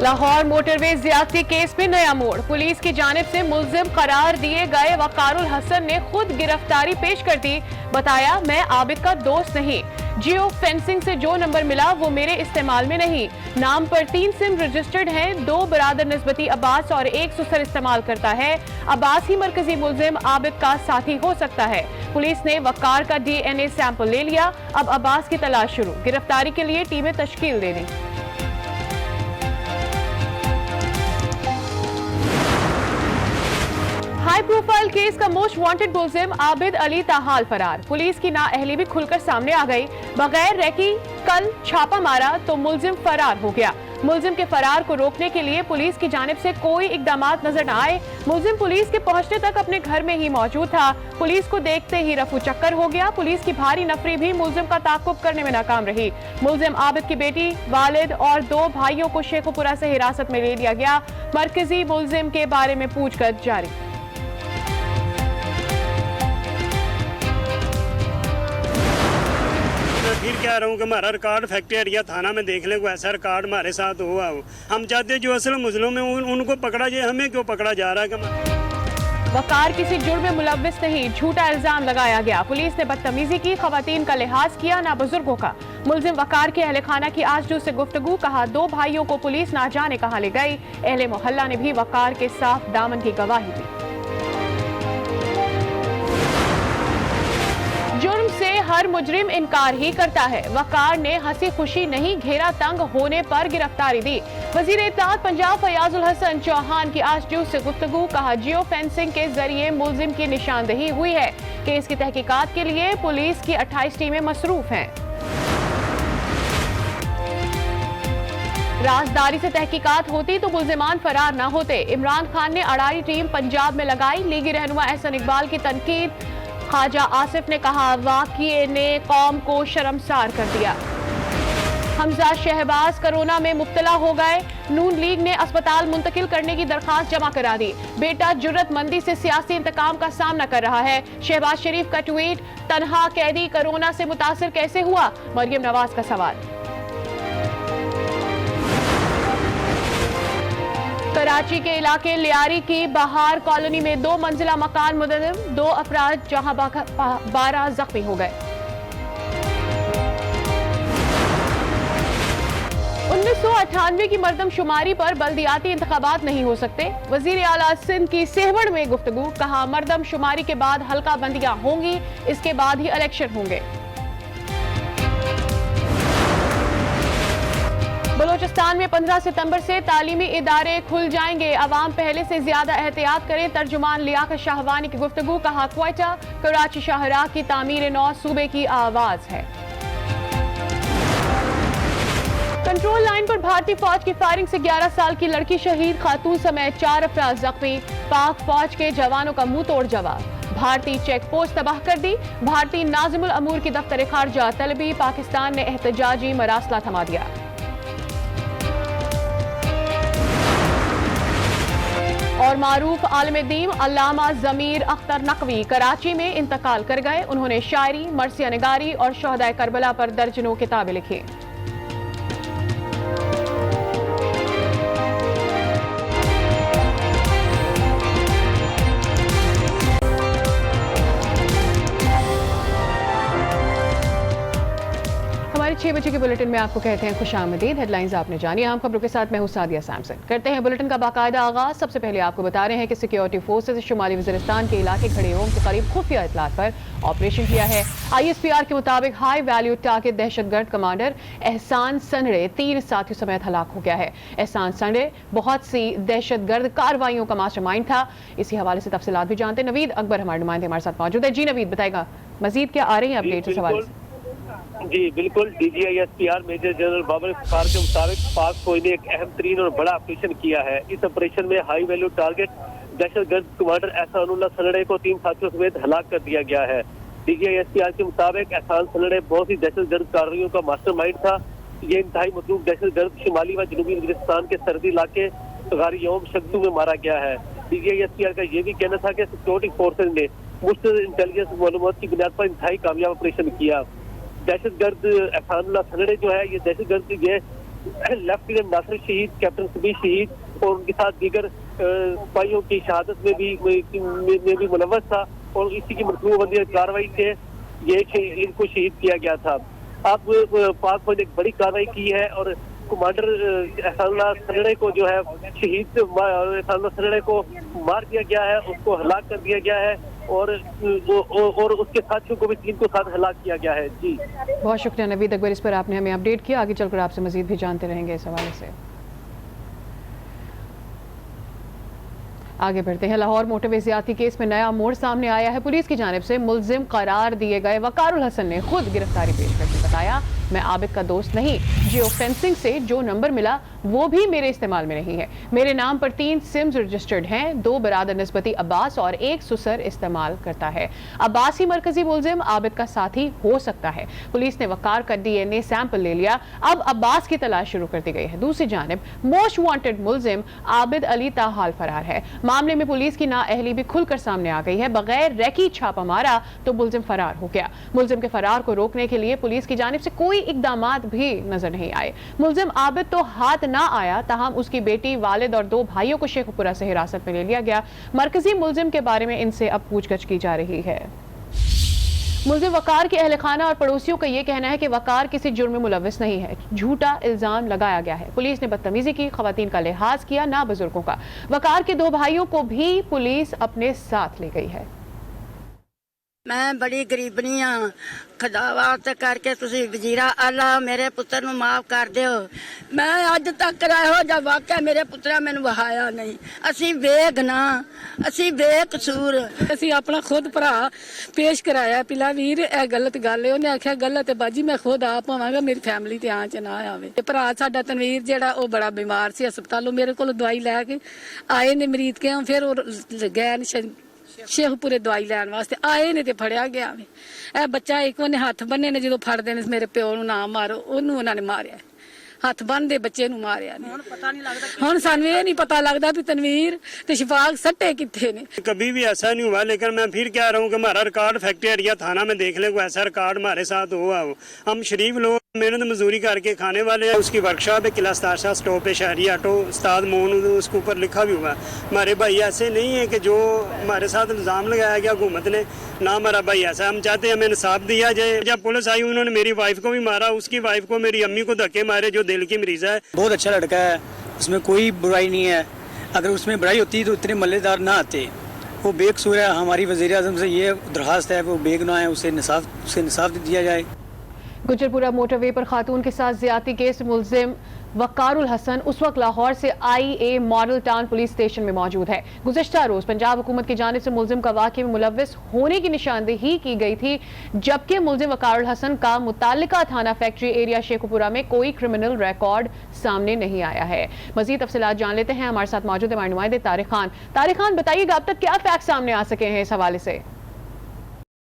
Lahore motorway ज्यादती case में नया मोड़। पुलिस की जानिब से मुल्जिम करार दिए गए वकारुल हसन ने खुद गिरफ्तारी पेश कर दी। बताया, मैं आबिद का दोस्त नहीं, जियो फेंसिंग से जो नंबर मिला वो मेरे इस्तेमाल में नहीं। नाम पर 3 सिम रजिस्टर्ड हैं। 2 बरादर निस्बती अब्बास और 1 सुसर इस्तेमाल करता है। अब्बास ही मरकजी मुल्जिम आबिद का साथी हो सकता है। पुलिस ने वकार का DNA सैंपल ले लिया। अब अब्बास की तलाश शुरू। गिरफ्तारी के लिए टीमें तश्कील दे दी। हाई प्रोफाइल केस का मोस्ट वांटेड मुल्जिम आबिद अली ताहाल फरार। पुलिस की नाअहली भी खुलकर सामने आ गई। बगैर रैकी कल छापा मारा तो मुल्जिम फरार हो गया। मुल्जिम के फरार को रोकने के लिए पुलिस की जानिब से कोई इकदामात नजर न आए। मुल्जिम पुलिस के पहुंचने तक अपने घर में ही मौजूद था। पुलिस को देखते ही रफू चक्कर हो गया। पुलिस की भारी नफरी भी मुल्जिम का ताक़ुब करने में नाकाम रही। मुल्जिम आबिद की बेटी, वालिद और 2 भाइयों को शेखुपुरा से हिरासत में ले लिया गया। मरकजी मुल्जिम के बारे में पूछताछ जारी। फिर कह रहा हूँ कि हमारा रिकॉर्ड फैक्ट्री एरिया थाना में देख लें, कोई ऐसा रिकॉर्ड हमारे साथ हुआ हो। हम चाहते हैं जो असल मुजरिम हैं उनको पकड़ा जाए, हमें क्यों पकड़ा जा रहा है कि वकार किसी जुर्म में मुलव्विस नहीं, झूठा इल्जाम लगाया गया। पुलिस ने बदतमीजी की, खवातीन का लिहाज किया, ना बुजुर्गों का। मुल्जिम वकार के अहले खाना की आजू से गुफ्तगू। कहा, 2 भाइयों को पुलिस ना जाने कहाँ ले गई। अहले मोहल्ला ने भी वकार के साफ दामन की गवाही दी। जुर्म से हर मुजरिम इनकार ही करता है। वकार ने हंसी खुशी नहीं, घेरा तंग होने पर गिरफ्तारी दी। वजीर इत्तेलात पंजाब फयाजुल हसन चौहान की आज न्यूज से गुफ्तगू। कहा, जियो फेंसिंग के जरिए मुल्जिम की निशानदेही हुई है। केस की तहकीकात के लिए पुलिस की 28 टीमें मसरूफ हैं। राजदारी से तहकीकात होती तो मुल्जिमान फरार न होते। इमरान खान ने अड़ाई टीम पंजाब में लगाई। लीगी रहनुमा एहसन इकबाल की तनकीद। ख्वाजा आसिफ ने कहा, वाक़िए ने कौम को शर्मसार कर दिया। हमजा शहबाज कोरोना में मुब्तला हो गए। नून लीग ने अस्पताल मुंतकिल करने की दरखास्त जमा करा दी। बेटा जुर्रतमंदी से सियासी इंतकाम का सामना कर रहा है। शहबाज शरीफ का ट्वीट। तनहा कैदी कोरोना से मुतासिर कैसे हुआ, मरियम नवाज का सवाल। कराची के इलाके लियारी की बहार कॉलोनी में 2 मंजिला मकान मुदम्मिर। 2 अफराद जहां 12 जख्मी हो गए। 1998 की मर्दमशुमारी पर बल्दियाती इंतखाबात नहीं हो सकते। वजीर आला सिंध की सेहवड़ में गुफ्तगू। कहा, मर्दमशुमारी के बाद हल्का बंदियां होंगी, इसके बाद ही इलेक्शन होंगे। बलोचिस्तान में 15 सितंबर से तालीमी इदारे खुल जाएंगे। अवाम पहले से ज्यादा एहतियात करें। तर्जुमान लियाकत शाहवानी की गुफ्तगू। कहा, क्वेटा कराची शाहराह की तामीर नौ सूबे की आवाज है। कंट्रोल लाइन पर भारतीय फौज की फायरिंग से 11 साल की लड़की शहीद, खातून समेत 4 अफराद जख्मी। पाक फौज के जवानों का मुंह तोड़ जवाब। भारतीय चेक पोस्ट तबाह कर दी। भारतीय नाज़िमुल अमूर की दफ्तर खारजा तलबी। पाकिस्तान ने एहतजाजी मरासला थमा दिया। और मारूफ आलिम दीन अल्लामा ज़मीर अख्तर नकवी कराची में इंतकाल कर गए। उन्होंने शायरी, मरसिया निगारी और शहदाए करबला पर दर्जनों किताबें लिखी। हमारे 6 बजे के बुलेटिन में आपको कहते हैं खुशामदीद। हेडलाइंस आपने जानी। आम खबरों के साथ मैं हूं सादिया सैमसन। करते हैं बुलेटिन का बाकायदा आगाज। सबसे पहले आपको बता रहे हैं कि सिक्योरिटी फोर्सेज शुमाली वज़ीरिस्तान के इलाके खड़ेओं के करीब खुफिया इतलात पर ऑपरेशन किया है। ISPR के मुताबिक हाई वैल्यू टारगेट दहशतगर्द कमांडर एहसान सनड़े 3 साथियों समेत हलाक हो गया है। एहसान सनड़े बहुत सी दहशतगर्द कार्रवाइयों का मास्टरमाइंड था। इसी हवाले से तफसीलात भी जानते हैं। नवीद अकबर हमारे नुमाइंदे हमारे साथ मौजूद है। जी नवीद, बताएगा मजीद क्या आ रही है अपडेट इस हवाले से? जी बिल्कुल, DGISPR मेजर जनरल बाबर इफ्तार के मुताबिक पाक फौज ने एक अहम तरीन और बड़ा ऑपरेशन किया है। इस ऑपरेशन में हाई वैल्यू टारगेट दहशतगर्द कमांडर एहसानुल्लाह सनड़े को 3 साथियों समेत हलाक कर दिया गया है। DGISPR के मुताबिक एहसान सनड़े बहुत ही दहशतगर्द कार्रवाइयों का मास्टरमाइंड था। ये इंतहाई मजलूम दहशतगर्द शिमाली व जनूबी वज़ीरिस्तान के सरहदी इलाके गारी यौम शगदू में मारा गया है। DGISPR का ये भी कहना था कि सिक्योरिटी फोर्सेज ने मुस्तद इंटेलिजेंस मालूमात की बुनियाद पर इंतहाई कामयाब ऑपरेशन किया। दहशतगर्द एहसानुल्लाह सनड़े जो है, ये दहशतगर्द ये लेफ्टिनेंट नासिर शहीद, कैप्टन सबीर शहीद और उनके साथ दीगर सिपाहियों की शहादत में भी मुलव्वस था और इसी की मनसूबाबंदी कार्रवाई से ये इनको शहीद किया गया था। अब पाक फौज ने एक बड़ी कार्रवाई की है और कमांडर एहसानुल्लाह सनड़े को जो है शहीद एहसानुल्लाह सनड़े को मार दिया गया है, उसको हलाक कर दिया गया है और उसके साथियों को भी 3 को साथ हलाक किया गया है। जी बहुत शुक्रिया नवीद अकबर, इस पर आपने हमें अपडेट किया। आगे चलकर आपसे मजीद भी जानते रहेंगे इस हवाले से। आगे बढ़ते हैं। लाहौर मोटरवे ज़्यादती केस में नया मोड़ सामने आया है। पुलिस की जानिब से मुल्जिम करार दिए गए वकारुल हसन ने खुद गिरफ्तारी पेश करके बताया, मैं आबिद का दोस्त नहीं, जियो फेंसिंग से जो नंबर मिला वो भी मेरे इस्तेमाल में नहीं है। मेरे नाम पर 3 सिम्स रजिस्टर्ड हैं, 2 बरादर निस्बती अब्बास और 1 सुसर इस्तेमाल करता है। अब्बास ही मरकजी मुल्जिम आबिद का साथी हो सकता है। पुलिस ने वकार का DNA सैंपल ले लिया, अब अब्बास की तलाश शुरू कर दी गई है। दूसरी जानिब मोस्ट वांटेड मुल्जिम आबिद अली ताहाल फरार है। मामले में पुलिस की नाअहली भी खुलकर सामने आ गई है। बगैर रेकी छापा मारा तो मुल्जिम फरार हो गया। मुल्जिम के फरार को रोकने के लिए पुलिस की जानिब से कोई इकदामात भी नजर नहीं आए। मुल्जिम आबिद तो हाथ ना आया, ताहम उसकी बेटी, वालिद और 2 भाइयों को शेखपुरा से हिरासत में ले लिया गया। मरकजी मुल्जिम के बारे में इनसे अब पूछगछ की जा रही है। मुल्जिम वकार के अहल खाना और पड़ोसियों का यह कहना है कि वकार किसी जुर्म में मुलव्वस नहीं है, झूठा इल्जाम लगाया गया है। पुलिस ने बदतमीजी की, खवातीन का लिहाज किया, ना बुजुर्गों का। वकार के 2 भाइयों को भी पुलिस अपने साथ ले गई है। मैं बड़ी गरीबनी हाँ, खुदा वास्ते करके तुसी वजीरा आला मेरे पुत्र ਨੂੰ माफ कर ਦਿਓ। मैं ਅੱਜ तक ਇਹੋ ਜਿਹਾ ਵਾਕਿਆ ਮੇਰੇ ਪੁੱਤਰਾ ਮੈਨੂੰ ਵਹਾਇਆ ਨਹੀਂ। ਅਸੀਂ ਬੇਗਨਾ, ਅਸੀਂ ਬੇਕਸੂਰ। ਅਸੀਂ ਆਪਣਾ ਖੁਦ ਭਰਾ ਪੇਸ਼ ਕਰਾਇਆ ਪਿਲਾ ਵੀਰ ਇਹ ਗਲਤ ਗੱਲ ਹੈ। ਉਹਨੇ ਆਖਿਆ ਗਲਤ ਹੈ ਬਾਜੀ, ਮੈਂ ਖੁਦ ਆਪ ਹੋਵਾਂਗਾ, ਮੇਰੀ ਫੈਮਿਲੀ ਤੇ ਆਂਚ ਨਾ ਆਵੇ। ਤੇ ਭਰਾ ਸਾਡਾ ਤਨਵੀਰ ਜਿਹੜਾ ਉਹ ਬੜਾ ਬਿਮਾਰ ਸੀ, ਹਸਪਤਾਲੋਂ ਮੇਰੇ ਕੋਲ ਦਵਾਈ ਲੈ ਕੇ ਆਏ ਨੇ ਮਰੀਦ ਕੇ, ਫਿਰ ਉਹ ਗਏ ਨੇ शेखपुरे दवाई लैन वास्ते आए ने ते फड़िया गया वे। ए बच्चा एक ने हथ बन्ने ने, जो फड़ते ने मेरे प्यो नूं ना मारो, ओनू उन्होंने मारिया, हथ बन्नदे बच्चे नूं मारिया ने। हुण सानूं ये नहीं पता लगता भी तनवीर ते शफाक सट्टे कित्थे ने। कभी भी ऐसा नहीं हुआ, लेकिन मैं फिर कह रहा हूँ कि हमारा रिकॉर्ड फैक्ट्री एरिया थाना में देख ले, कोई ऐसा रिकॉर्ड हमारे साथ हुआ हो। हम शरीफ लोग मेहनत मजदूरी करके खाने वाले हैं। उसकी वर्कशॉप है किला ताशा स्टॉप पे शहरी ऑटो उस्ताद मोहन, उसके ऊपर लिखा भी हुआ है। हमारे भाई ऐसे नहीं है कि जो हमारे साथ इल्ज़ाम लगाया गया हुकूमत ने, ना हमारा भाई ऐसा। हम चाहते हैं हमें इंसाफ दिया जाए। जब पुलिस आई उन्होंने मेरी वाइफ को भी मारा, उसकी वाइफ को, मेरी अम्मी को धक्के मारे, जो दिल की मरीज़ है। बहुत अच्छा लड़का है, उसमें कोई बुराई नहीं है। अगर उसमें बुराई होती तो इतने मल्लेदार ना आते। वो बेकसूर है। हमारी वज़ीर आज़म से ये दरख्वास्त है, वो बेगुनाह है, उसे इंसाफ दिया जाए। गुजरपुरा मोटरवे पर खातून के साथ ज्यादती केस मुल्जिम वकारुल हसन उस वक्त लाहौर से IA model town police station में मौजूद है। गुज़श्ता रोज पंजाब हुकूमत की जानिब से मुल्जिम का वाक़े में मुलव्वस होने की निशानदेही की गई थी, जबकि मुल्जिम वकारुल हसन का मुताल्लिका थाना फैक्ट्री एरिया शेखपुरा में कोई क्रिमिनल रिकॉर्ड सामने नहीं आया है। मजीद तफसीलात जान लेते हैं, हमारे साथ मौजूद है हमारे नुमाइंदे तारिक खान। तारिक खान, बताइएगा अब तक क्या फैक्ट सामने आ सके हैं इस हवाले से?